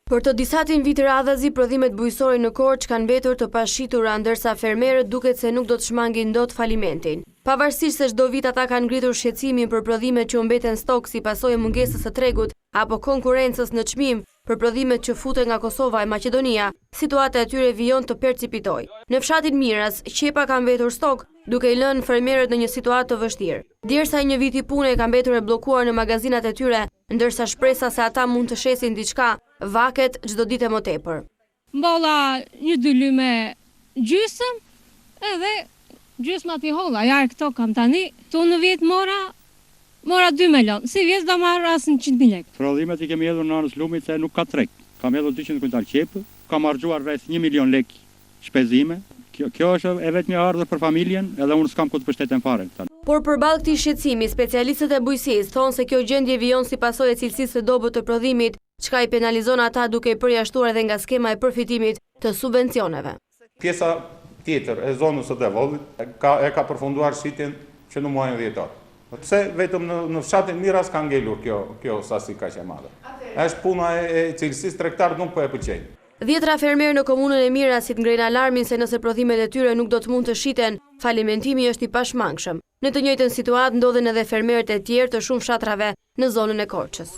Për të disatin vit radhazi, prodhimet bujqësore në Korçë kanë mbetur të pashitura, ndërsa fermerët duket se nuk do të shmangin dot falimentin. Pavarësisht se çdo vit ata kanë ngritur shqetësimin për prodhimet që u mbeten stok si pasojë mungesës së tregut apo konkurrencës në çmim për prodhimet që futen nga Kosova e Maqedonia, situata e tyre vijon të percipitojë. Në fshatin Miras, qepa ka mbetur stok, duke i lënë fermerët në një situatë të vështirë. Derisa një vit i pune ka mbetur e bllokuar në magazinat e tyre, ndërsa shpresa se ata mund të shesin diçka vaket çdo ditë më tepër. Mbolla 1-2 lyme gjysëm, edhe gjysma ti holla. Ja këto kam tani. Tu në vit mora 2 milion. Si vjet do marr as 100.000 lekë. Prodhimet i kemi hedhur në anës Lumit se nuk ka treg. Kam hedhur 200 kuntal qepë, kam harxuar rreth 1 milion lekë shpenzime. Kjo është e vetmi ardhur për familjen, edhe unë s'kam ku të pushtetem fare. Por përballë këtij shqetësimi, specialistët e bujqësisë thonë se kjo gjendje vijon si pasojë e cilësisë së dobët të prodhimit, çka i penalizon ata duke i përjashtuar edhe nga skema e përfitimit të subvencioneve. Pjesa tjetër e zonës së Devollit e ka përfunduar shitjen që në muajin dhjetor. Pse vetëm në fshatin Miras ka ngelur kjo sasi kaq e madhe. Është puna e cilësisë tregtar nuk po e pëlqejnë. 10 fermerë në komunën e Mirasit ngrenë alarmin se nëse prodhimet e tyre nuk do të mund të shiten, falimentimi është i pashmangshëm. Në të njëjtën situatë ndodhen edhe fermerët e tjerë të shumë fshatrave në zonën e Korçës.